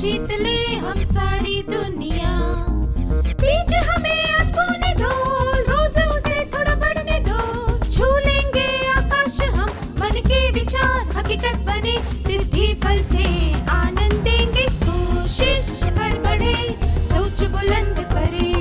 जीत ले हम सारी दुनिया। बीच हमें आज बोने दो, रोज उसे थोड़ा बढ़ने दो। छू लेंगे आकाश हम, मन के विचार हकीकत बने। सिद्धि फल से आनंद देंगे, कोशिश कर बढ़े, सोच बुलंद करे।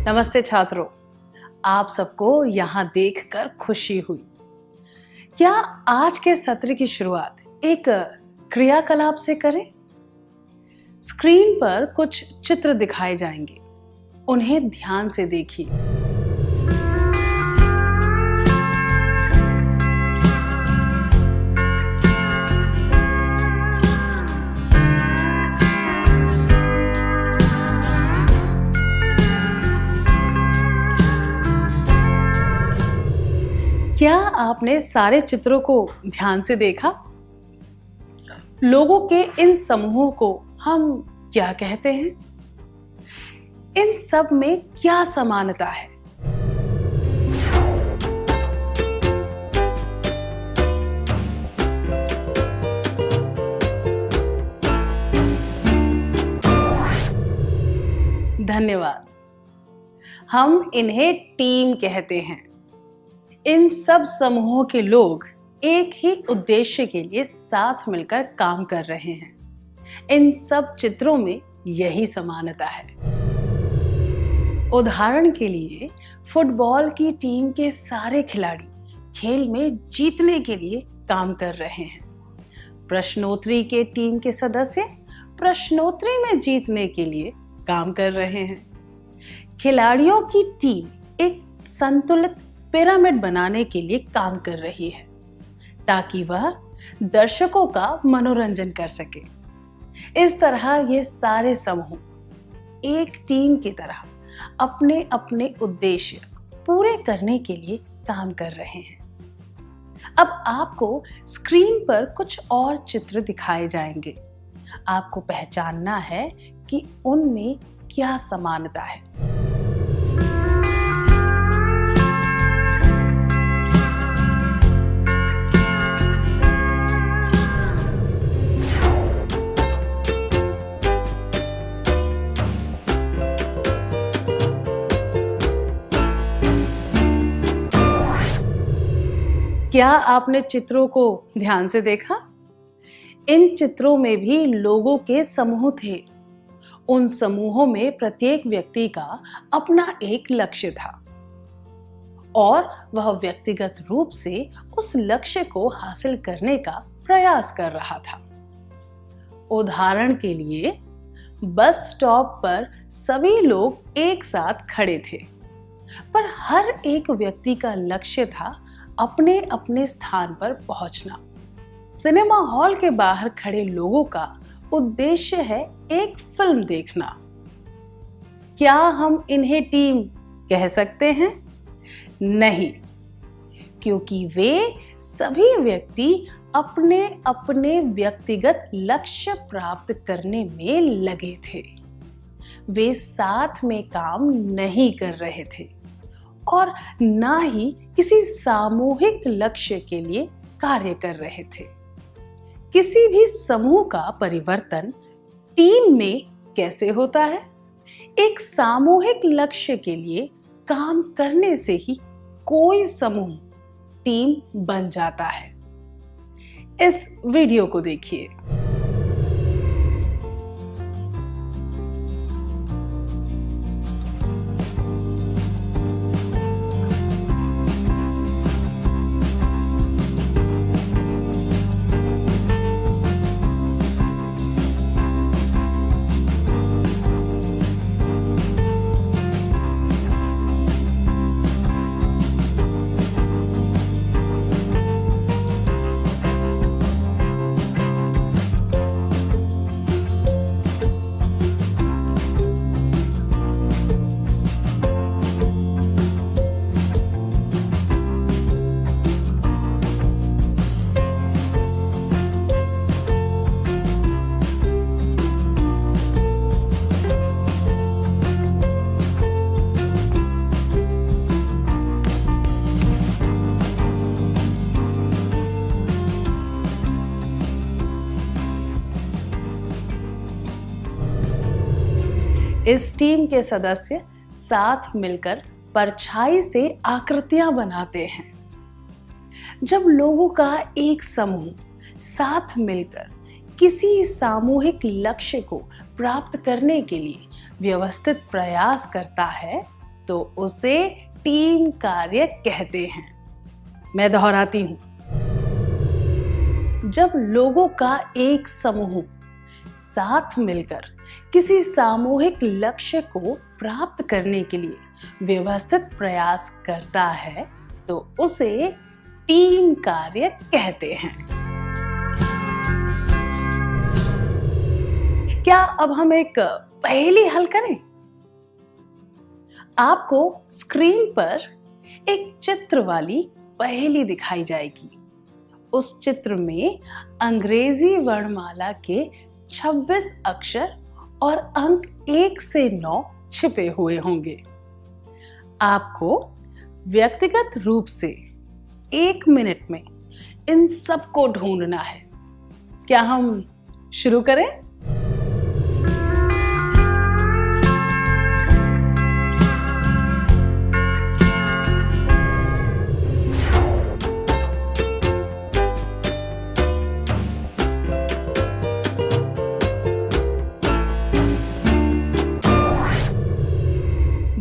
नमस्ते छात्रों, आप सबको यहाँ देखकर खुशी हुई। क्या आज के सत्र की शुरुआत एक क्रियाकलाप से करें? स्क्रीन पर कुछ चित्र दिखाए जाएंगे, उन्हें ध्यान से देखिए। क्या आपने सारे चित्रों को ध्यान से देखा? लोगों के इन समूहों को हम क्या कहते हैं? इन सब में क्या समानता है? धन्यवाद। हम इन्हें टीम कहते हैं। इन सब समूहों के लोग एक ही उद्देश्य के लिए साथ मिलकर काम कर रहे हैं। इन सब चित्रों में यही समानता है। उदाहरण के लिए फुटबॉल की टीम के सारे खिलाड़ी खेल में जीतने के लिए काम कर रहे हैं। प्रश्नोत्तरी के टीम के सदस्य प्रश्नोत्तरी में जीतने के लिए काम कर रहे हैं। खिलाड़ियों की टीम एक संतुलित पिरामिड बनाने के लिए काम कर रही है, ताकि वह दर्शकों का मनोरंजन कर सके। इस तरह ये सारे समूह एक टीम की तरह अपने अपने उद्देश्य पूरे करने के लिए काम कर रहे हैं। अब आपको स्क्रीन पर कुछ और चित्र दिखाए जाएंगे। आपको पहचानना है कि उनमें क्या समानता है। क्या आपने चित्रों को ध्यान से देखा? इन चित्रों में भी लोगों के समूह थे। उन समूहों में प्रत्येक व्यक्ति का अपना एक लक्ष्य था और वह व्यक्तिगत रूप से उस लक्ष्य को हासिल करने का प्रयास कर रहा था। उदाहरण के लिए बस स्टॉप पर सभी लोग एक साथ खड़े थे, पर हर एक व्यक्ति का लक्ष्य था अपने अपने स्थान पर पहुंचना। सिनेमा हॉल के बाहर खड़े लोगों का उद्देश्य है एक फिल्म देखना। क्या हम इन्हें टीम कह सकते हैं? नहीं, क्योंकि वे सभी व्यक्ति अपने अपने व्यक्तिगत लक्ष्य प्राप्त करने में लगे थे। वे साथ में काम नहीं कर रहे थे और ना ही किसी सामूहिक लक्ष्य के लिए कार्य कर रहे थे। किसी भी समूह का परिवर्तन टीम में कैसे होता है? एक सामूहिक लक्ष्य के लिए काम करने से ही कोई समूह टीम बन जाता है। इस वीडियो को देखिए। इस टीम के सदस्य साथ मिलकर परछाई से आकृतियां बनाते हैं। जब लोगों का एक समूह साथ मिलकर किसी सामूहिक लक्ष्य को प्राप्त करने के लिए व्यवस्थित प्रयास करता है तो उसे टीम कार्य कहते हैं। मैं दोहराती हूं, जब लोगों का एक समूह साथ मिलकर किसी सामूहिक लक्ष्य को प्राप्त करने के लिए व्यवस्थित प्रयास करता है तो उसे टीम कार्य कहते हैं। क्या अब हम एक पहेली हल करें? आपको स्क्रीन पर एक चित्र वाली पहेली दिखाई जाएगी। उस चित्र में अंग्रेजी वर्णमाला के 26 अक्षर और अंक 1 से 9 छिपे हुए होंगे। आपको व्यक्तिगत रूप से 1 मिनट में इन सबको ढूंढना है। क्या हम शुरू करें?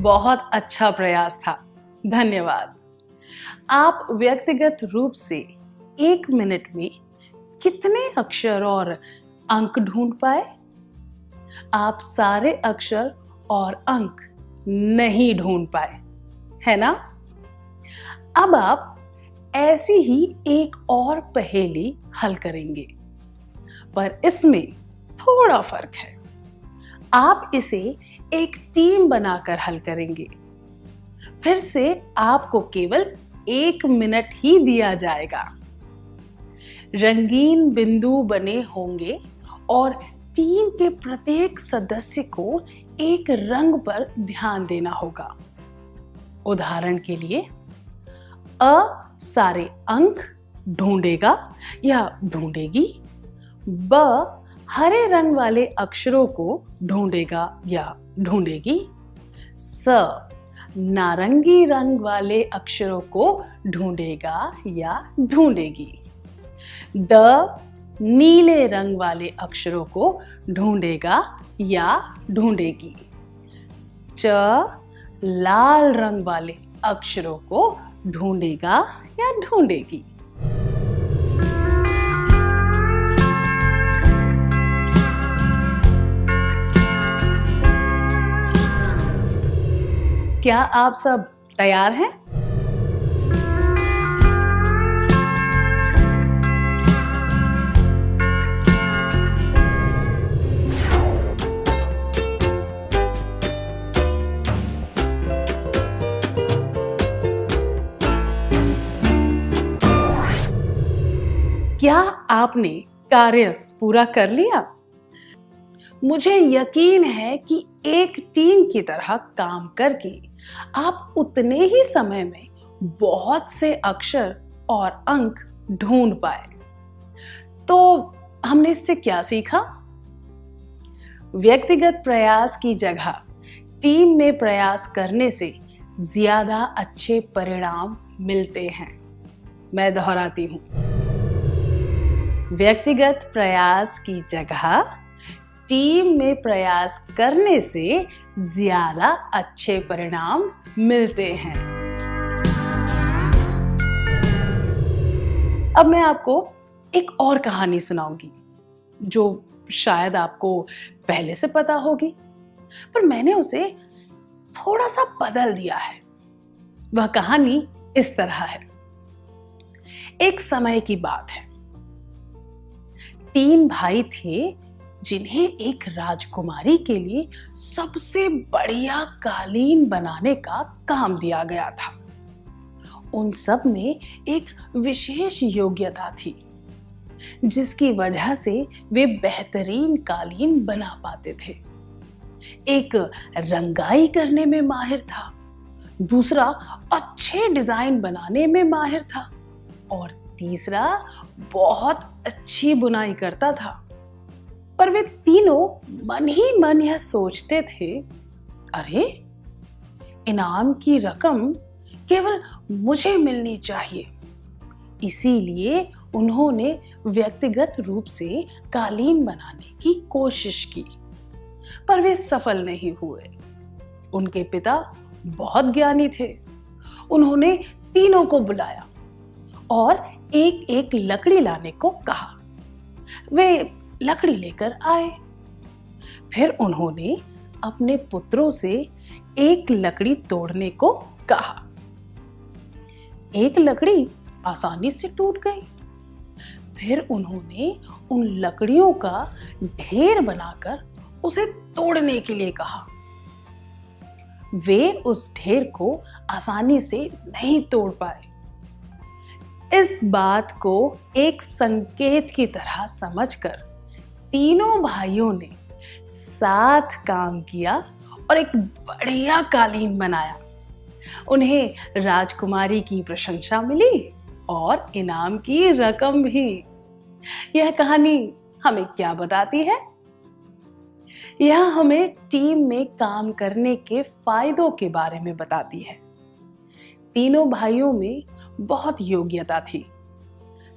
बहुत अच्छा प्रयास था, धन्यवाद। आप व्यक्तिगत रूप से 1 मिनट में कितने अक्षर और अंक ढूंढ पाए? आप सारे अक्षर और अंक नहीं ढूंढ पाए, है ना? अब आप ऐसी ही एक और पहेली हल करेंगे, पर इसमें थोड़ा फर्क है। आप इसे एक टीम बनाकर हल करेंगे। फिर से आपको केवल 1 मिनट ही दिया जाएगा। रंगीन बिंदु बने होंगे और टीम के प्रत्येक सदस्य को एक रंग पर ध्यान देना होगा। उदाहरण के लिए, अ सारे अंक ढूंढेगा या ढूंढेगी, ब हरे रंग वाले अक्षरों को ढूंढेगा या ढूंढेगी, स नारंगी रंग वाले अक्षरों को ढूंढेगा या ढूंढेगी, द नीले रंग वाले अक्षरों को ढूंढेगा या ढूंढेगी, च लाल रंग वाले अक्षरों को ढूंढेगा या ढूंढेगी। क्या आप सब तैयार हैं? क्या आपने कार्य पूरा कर लिया? मुझे यकीन है कि एक टीम की तरह काम करके आप उतने ही समय में बहुत से अक्षर और अंक ढूंढ पाए। तो हमने इससे क्या सीखा? व्यक्तिगत प्रयास की जगह टीम में प्रयास करने से ज्यादा अच्छे परिणाम मिलते हैं। मैं दोहराती हूं, व्यक्तिगत प्रयास की जगह टीम में प्रयास करने से ज्यादा अच्छे परिणाम मिलते हैं। अब मैं आपको एक और कहानी सुनाऊंगी जो शायद आपको पहले से पता होगी, पर मैंने उसे थोड़ा सा बदल दिया है। वह कहानी इस तरह है। एक समय की बात है। 3 भाई थे जिन्हें एक राजकुमारी के लिए सबसे बढ़िया कालीन बनाने का काम दिया गया था। उन सब में एक विशेष योग्यता थी जिसकी वजह से वे बेहतरीन कालीन बना पाते थे। एक रंगाई करने में माहिर था, दूसरा अच्छे डिजाइन बनाने में माहिर था और तीसरा बहुत अच्छी बुनाई करता था। पर वे तीनों मन ही मन यह सोचते थे अरे, इनाम की रकम केवल मुझे मिलनी चाहिए। इसीलिए उन्होंने व्यक्तिगत रूप से कालीन बनाने की कोशिश की, पर वे सफल नहीं हुए। उनके पिता बहुत ज्ञानी थे। उन्होंने तीनों को बुलाया और एक एक लकड़ी लाने को कहा। वे लकड़ी लेकर आए। फिर उन्होंने अपने पुत्रों से एक लकड़ी तोड़ने को कहा। एक लकड़ी आसानी से टूट गई। फिर उन्होंने उन लकड़ियों का ढेर बनाकर उसे तोड़ने के लिए कहा। वे उस ढेर को आसानी से नहीं तोड़ पाए। इस बात को एक संकेत की तरह समझकर तीनों भाइयों ने साथ काम किया और एक बढ़िया कालीन बनाया। उन्हें राजकुमारी की प्रशंसा मिली और इनाम की रकम भी। यह कहानी हमें क्या बताती है? यह हमें टीम में काम करने के फायदों के बारे में बताती है। तीनों भाइयों में बहुत योग्यता थी।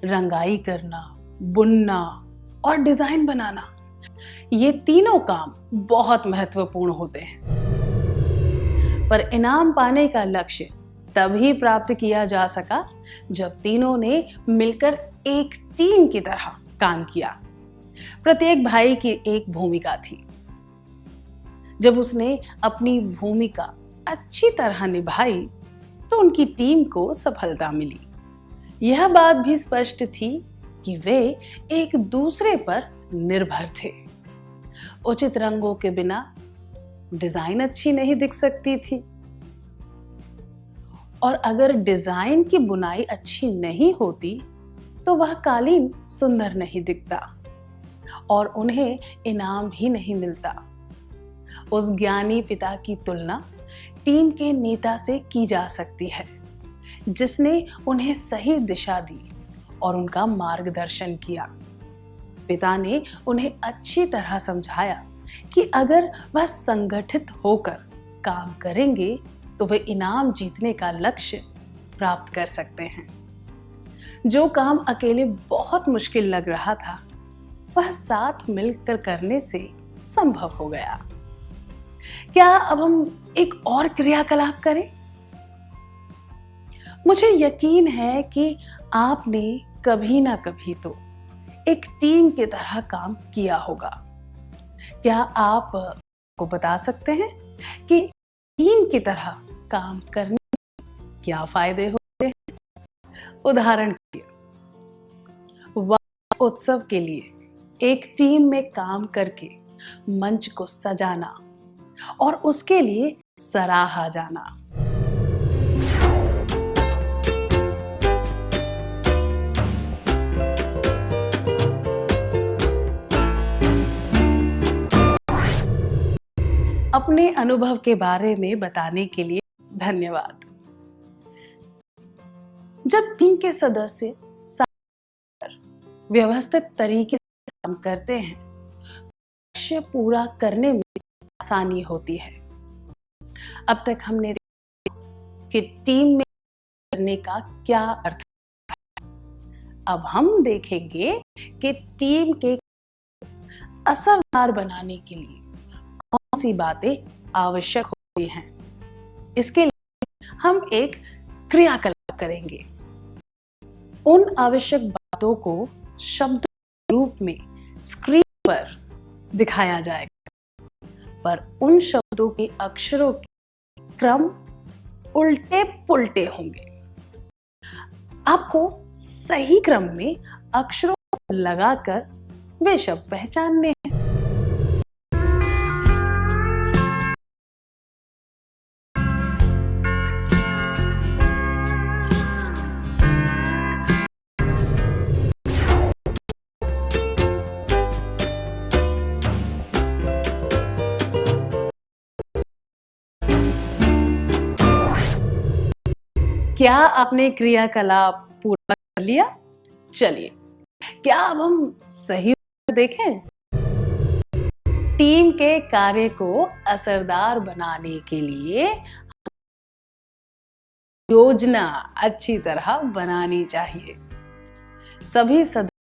रंगाई करना, बुनना और डिजाइन बनाना, ये तीनों काम बहुत महत्वपूर्ण होते हैं। पर इनाम पाने का लक्ष्य तभी प्राप्त किया जा सका जब तीनों ने मिलकर एक टीम की तरह काम किया। प्रत्येक भाई की एक भूमिका थी। जब उसने अपनी भूमिका अच्छी तरह निभाई तो उनकी टीम को सफलता मिली। यह बात भी स्पष्ट थी कि वे एक दूसरे पर निर्भर थे। उचित रंगों के बिना डिजाइन अच्छी नहीं दिख सकती थी, और अगर डिजाइन की बुनाई अच्छी नहीं होती तो वह कालीन सुंदर नहीं दिखता और उन्हें इनाम भी नहीं मिलता। उस ज्ञानी पिता की तुलना टीम के नेता से की जा सकती है, जिसने उन्हें सही दिशा दी और उनका मार्गदर्शन किया। पिता ने उन्हें अच्छी तरह समझाया कि अगर वह संगठित होकर काम करेंगे तो वे इनाम जीतने का लक्ष्य प्राप्त कर सकते हैं। जो काम अकेले बहुत मुश्किल लग रहा था, वह साथ मिलकर करने से संभव हो गया। क्या अब हम एक और क्रियाकलाप करें? मुझे यकीन है कि आपने कभी ना कभी तो एक टीम की तरह काम किया होगा। क्या आप को बता सकते हैं कि टीम की तरह काम करने के क्या फायदे होते हैं? उदाहरण के लिए, वाह उत्सव के लिए एक टीम में काम करके मंच को सजाना और उसके लिए सराहा जाना। अपने अनुभव के बारे में बताने के लिए धन्यवाद। जब टीम के सदस्य व्यवस्थित तरीके से काम करते हैं, लक्ष्य पूरा करने में आसानी होती है। अब तक हमने देखा कि टीम में करने का क्या अर्थ है। अब हम देखेंगे कि टीम के असरदार बनाने के लिए कौन सी बातें आवश्यक होती हैं। इसके लिए हम एक क्रियाकलाप करेंगे। उन आवश्यक बातों को शब्दों के रूप में स्क्रीन पर दिखाया जाएगा, पर उन शब्दों के अक्षरों के क्रम उल्टे पुल्टे होंगे। आपको सही क्रम में अक्षरों को लगाकर वे शब्द पहचानने हैं। क्या आपने क्रियाकलाप पूरा कर लिया? चलिए, क्या अब हम सही उत्तर देखें? टीम के कार्य को असरदार बनाने के लिए योजना अच्छी तरह बनानी चाहिए। सभी सदस्य